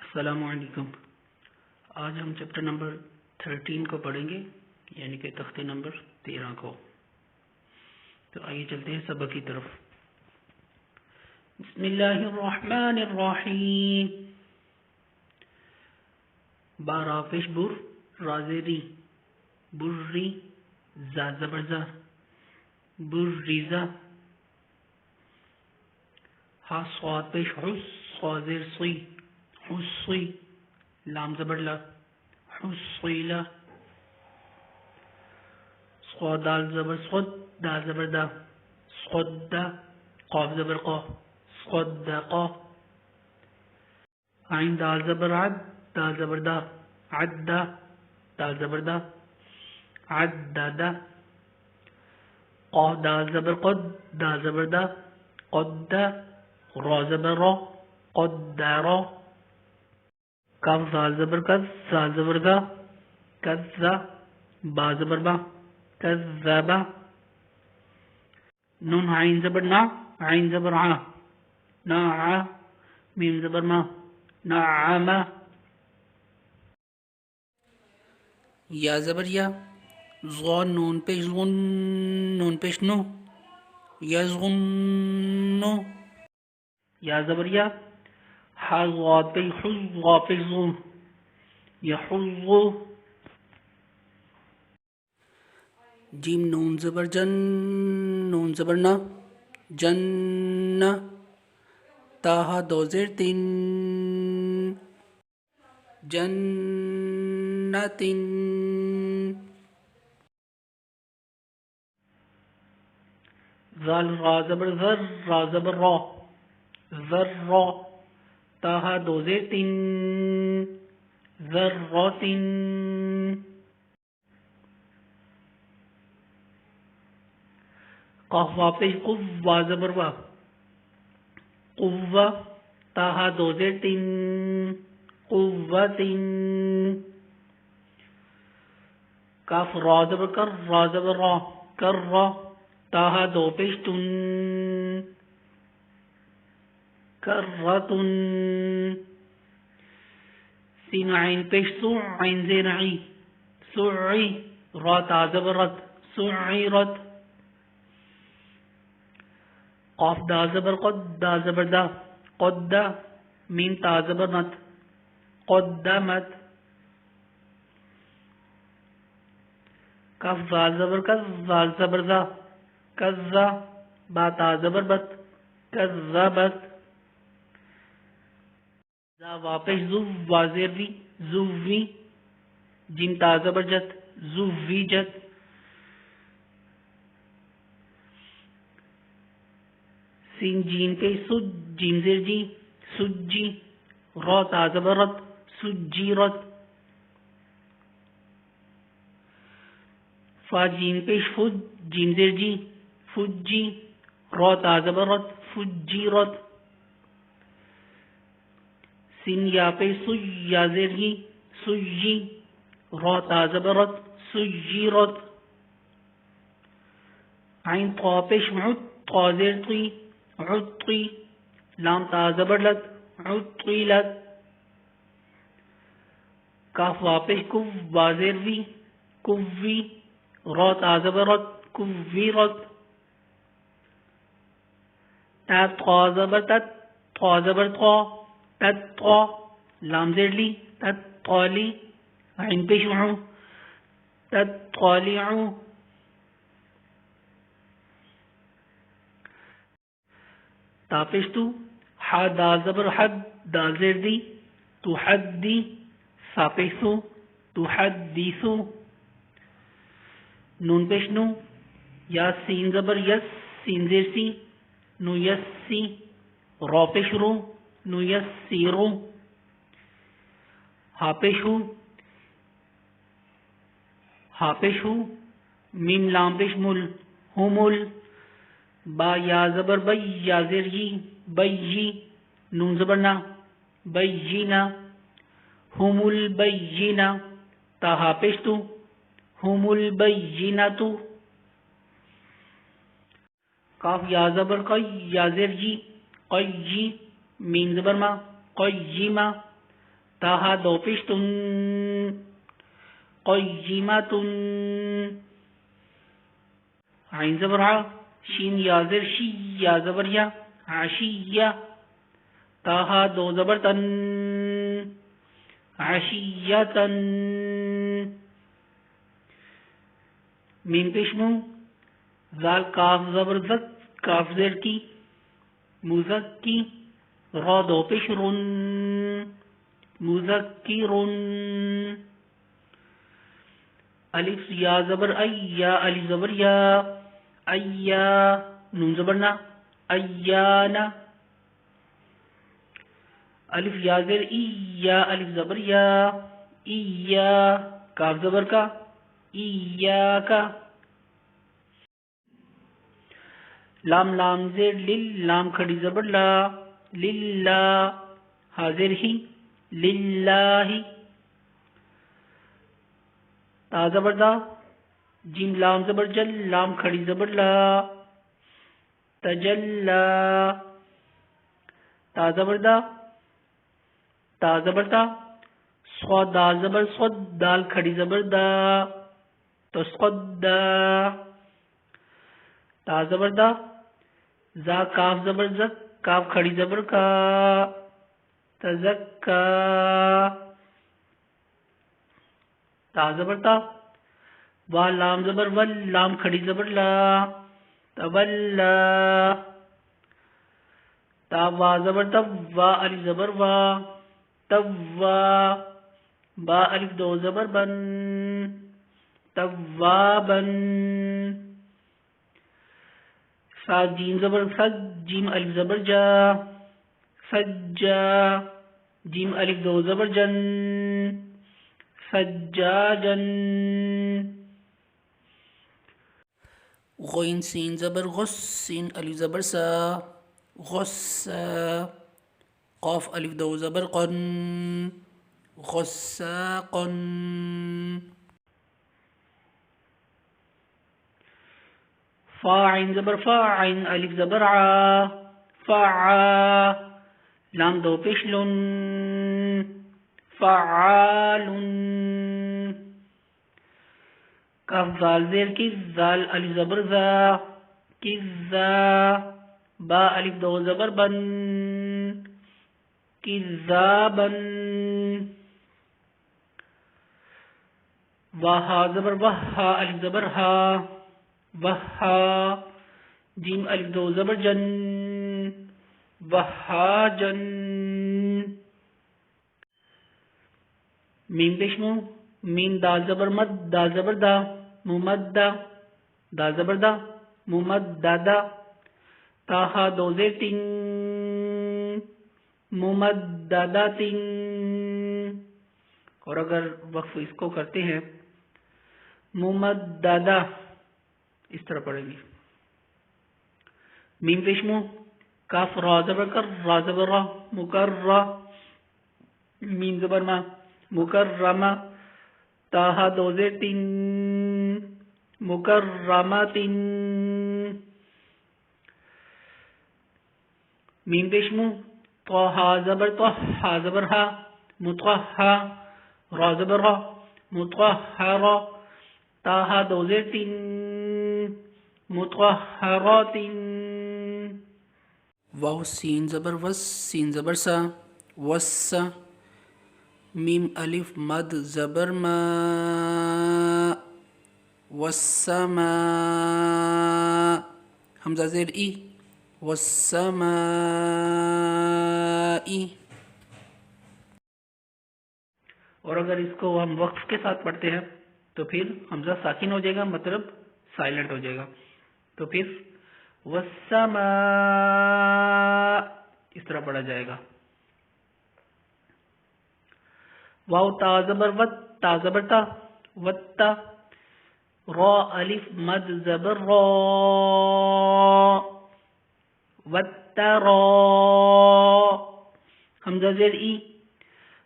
السلام علیکم۔ آج ہم چیپٹر نمبر 13 کو پڑھیں گے، یعنی کہ تختے نمبر 13 کو۔ تو آئیے چلتے ہیں سبق کی طرف۔ بسم اللہ الرحمن الرحیم۔ بارافش بر رازری بری زا زبرزا بریزا ہا صاد پیش حس صازر صی حصی لام زبرلا حصیلا صاد دال زبر صد دال زبر دا صد قاف زبر قا صدقا عین دال زبر عد دال زبر دا عد دال زبر دا عدد قاف دال زبر قد دال زبر دا قد را زبر را قدر کاف زال زبر کز زال زبر گا کز با زبر با کذبا نون عین زبر نا عین زبر ع نا میم زبر ما نعم یا زبر یا ظا نون پیش غن نون پیش نو یزغن یا زبر یا حا غاد پیش حز غا پیش ظو یحظ جیم نون زبر جن نون زبر نا جن تاہا دو زیر تین جنت ذال را زبر ذر را زبر را ذر را تاہا دو زیر تین ذرات قاف واپس قوا زبر وا قوا تاہا دو زیر تین قوت کاف را زبر کر را زبر را کر را تاہا دو پیش تن کرتن سین عین پیش سو عین زیر عی سعی را تا زبر رت سعیرت قاف دا زبر قد دا زبر دا قد میم تا زبر نت قدمت کاف زال زبر کز زال زبر زا کزا با تا زبر بت کذبت زا واپس زو وازر وی زووی جیم تا زبر جت زووی جت سین جین پہ سج جیم زیر جی سجی را تا زبر رت سجیرت فا جیم پیش فج جیم زیر جی فجی را تا زبر رت فجیرت سین یا پیش سج یا زیر جی سجی را تا زبر رت سجیرت عین طا پیش عد طا زیر طی عطی لام تا زبر لت عطیلت کاف واپس کف وازر وی کفی را تا زبر رت کفیرت تا طا زبر تت طا زبر طا تت طا لام زیر لی تت طالی عین پیش عو تت طالعو تاپش تو حا دا زبر حد دا زیر دی تو حد دی ساپیسو تو حد دیسو نون پیش نو یا سین زبر یس سین زیر سی نو یس سی را پیش رو نو یس سی رو ہا پیش ہو میم لام پیش مل ہو مل با یا زبر بی یا زیر جی بی نون زبر نا بینا ہم البینا تاہا پیش تو ہم البیناتو کاف یا زبر قی یا زیر جی قی میم زبر ما قیما تاہا دو پیش تن قیمت عین زبر ع شین یا زیر شی یا زبر یا عشیہ تاہا دو زبر تن عشیتن میم پیش مو ذال کاف زبر زک کاف زیر کی مزکی را دو پیش رن مذکرن الف یا زبر ای یا الف زبر یا ایا نون زبر نا ایانا الف یا زیر ای یا الف زبر یا ایا کاف زبر کا ایاکا لام لام زیر لل لام کھڑی زبر لا للہ حاضر ہی للہ تا زبر دا جیم لام زبر جل لام کھڑی زبر لا تجلا تا زبر دا تا زبر تا صاد دال زبر صد دال کھڑی زبر دا تسقدا تا زبر دا زا کاف زبر زک کاف کھڑی زبر کا تزکا تا زبر تا وا لام زبر ول لام کھڑی زبر لا تولا تا وا زبر تب وا الف زبر وا توا با الف دو زبر بن توابن سا جیم زبر سج جیم الف زبر جا سجا جیم الف دو زبر جن سجاجن غین سین زبر غس سین الف زبر سا غصا قاف الف دو زبر قن غساقا فا عین زبر فا عین الف زبر ع فعا لام دو پیش لن فعال کاف زال زیر کی زال الف زبر زا کزا با الف دو زبر بن کذابن وہا زبر وہا الف زبر ہا وہا جیم الف دو زبر جن وہاجن میم پیشمو میم دال زبر مد دال زبر دا ممدہ دال زبر دا ممددہ تاہا دو زیر تین ممددہ تین اور اگر وقف اس کو کرتے ہیں ممددہ اس طرح پڑھیں گے میم پیشمو کاف را زبر کر را زبر را مکرہ میم زبر ما مکرمہ تاہا دو زیر تین مکرمۃ میم پیشمو طہا زبر طہا زبر ہا مطہا را زبر را مطہرہ تاہا دو زیر تین مطہرات واو سین زبر وس سین زبر سا وسا میم الف مد زبر ما والسماء حمزہ زیر ای والسماء اور اگر اس کو ہم وقف کے ساتھ پڑھتے ہیں تو پھر حمزہ ساکن ہو جائے گا مطلب سائلنٹ ہو جائے گا تو پھر والسماء اس طرح پڑھا جائے گا واو تا زبر وت تا زبر تا وتا را الف مد زبر را وترا حمزہ زیر ای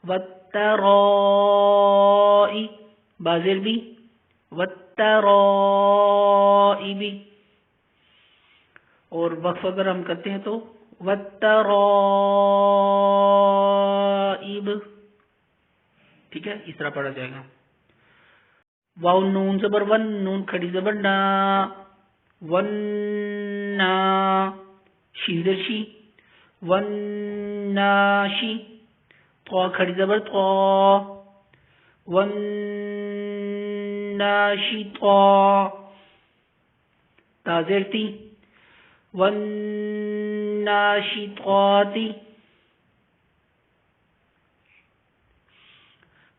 وترائی با زیر بی وترائب اور وقف اگر ہم کرتے ہیں تو وترائب ٹھیک ہے، اس طرح پڑھا جائے گا. واو نون زبر ون، نون کھڑی زبر نا، ون نا، شین زیر شی، ون ناشی، طا کھڑی زبر طا، ون ناشی طا، تا زیر تی، ون ناشی طاتی.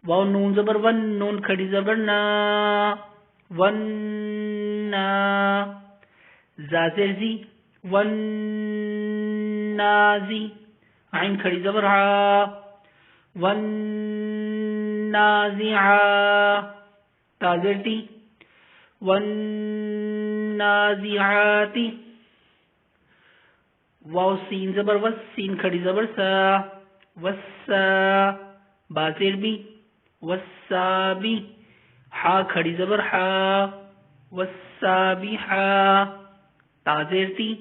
واو نون زبر ون، نون کھڑی زبر نا، ون نا، زا زیر زی، ون نازی، عین کھڑی زبر عا، ون نازعا، تا زیر تی، ون نازعاتی. واو سین زبر وس، سین کھڑی زبر سا، وسا، با زیر بی، وسابی، حا کھڑی زبر حا، وسابحا، تا زیر تی،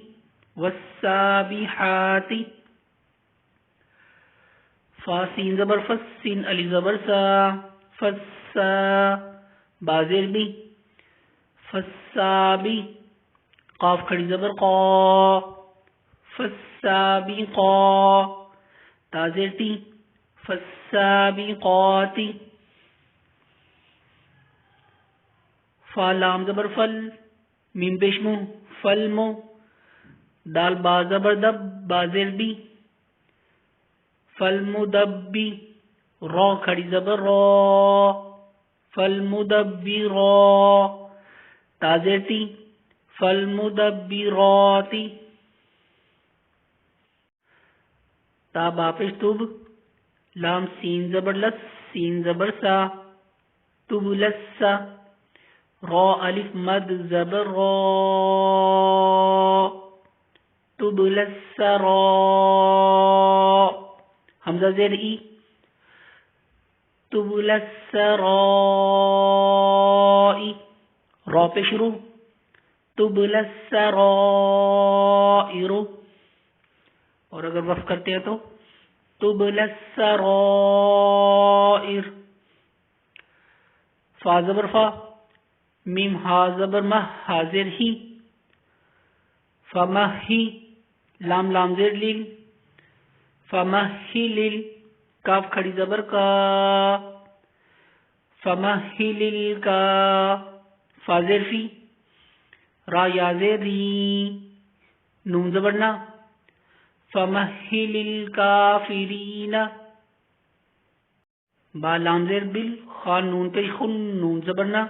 وسابحاتی. فا سین زبر فس، سین علی زبر سا، فسا، با زیر بی، فسابی، قاف کھڑی زبر قا، فسابقا، تا زیر تی، فسابقاتی. فا لام زبر فل، میم پیش مو، فلمو، دال با زبر دب، با زیر بی، فالمدبی، را کھڑی زبر را، فالمدبرا، تا زیر تی، فالمدبراتی. تا با پیش تب، لام سین زبر لس، سین زبر سا، تب لسا، را الف مد زبر را، تب لسا را، حمزہ زیر ای، تب لسا رائی، را پیش رو، تب لسا رائرو. اور اگر وقف کرتے ہیں تو تبل السرائر. فا زبر فا، میم ہا زبر مہ، حاضر ہی، فمہی، لام لام زیر لیل، فمہلل، کاف کھڑی زبر کا، فمہلل کا، فا زیر فی، را یا زیر ری، نون زبر نا، فمہل الکافرین. با لام زیر بل، خا نون پیش خن، نون زبر نا،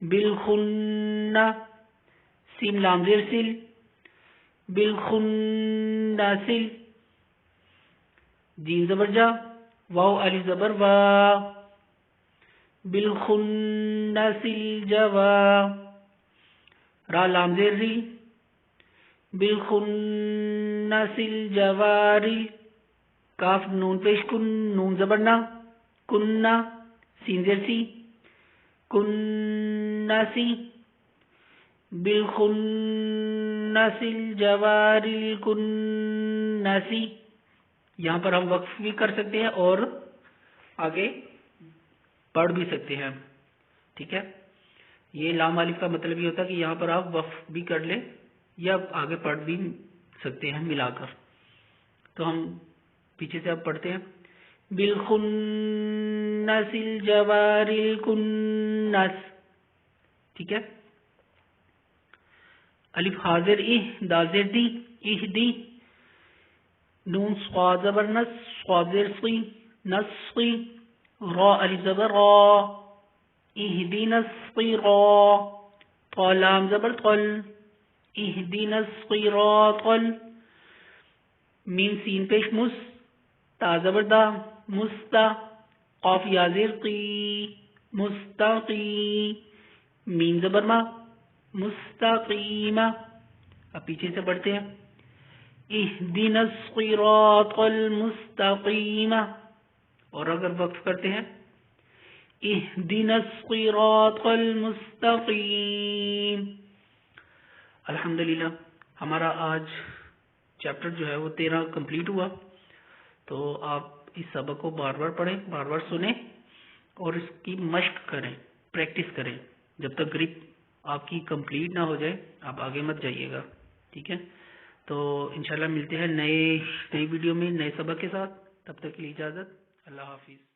بالخن، سین لام زیر سل، بالخن سل، جیم زبر جا، واو علی زبر وا، بالخن سل جوا، را لام زیر ری، بالخنس الجواری، کاف نون پیش کن، نون زبر نا، کننا، سین زیر سی، کنسی، بالخنس الجواری الکنسی. یہاں پر ہم وقف بھی کر سکتے ہیں اور آگے پڑھ بھی سکتے ہیں. ٹھیک ہے، یہ لام الف کا مطلب یہ ہوتا ہے کہ یہاں پر آپ وقف بھی کر لیں یا آگے پڑھ بھی سکتے ہیں ملا کر. تو ہم پیچھے سے اب پڑھتے ہیں. بالخنس الجوار الکنس. ٹھیک ہے، الف حاضر اہ، دال زیر دی، اہدی، نون صاد زبر نس، صاد زیر صی، نصی، را الف زبر را، اہدینا الصراط، طا لام زبر طل، اهدنا الصراط، میم سین پیش مس، تا زبر دا، مستا، قاف یا زیر قی، مستقی، میم زبر ما، مستقیمہ. اب پیچھے سے پڑھتے ہیں. اهدنا الصراط المستقیم. اور اگر وقف کرتے ہیں اهدنا الصراط المستقیم. الحمدللہ ہمارا آج چیپٹر جو ہے وہ 13 کمپلیٹ ہوا. تو آپ اس سبق کو بار بار پڑھیں، بار بار سنیں اور اس کی مشق کریں، پریکٹس کریں جب تک گرپ آپ کی کمپلیٹ نہ ہو جائے آپ آگے مت جائیے گا، ٹھیک ہے؟ تو انشاءاللہ ملتے ہیں نئی ویڈیو میں نئے سبق کے ساتھ، تب تک کے لیے اجازت، اللہ حافظ۔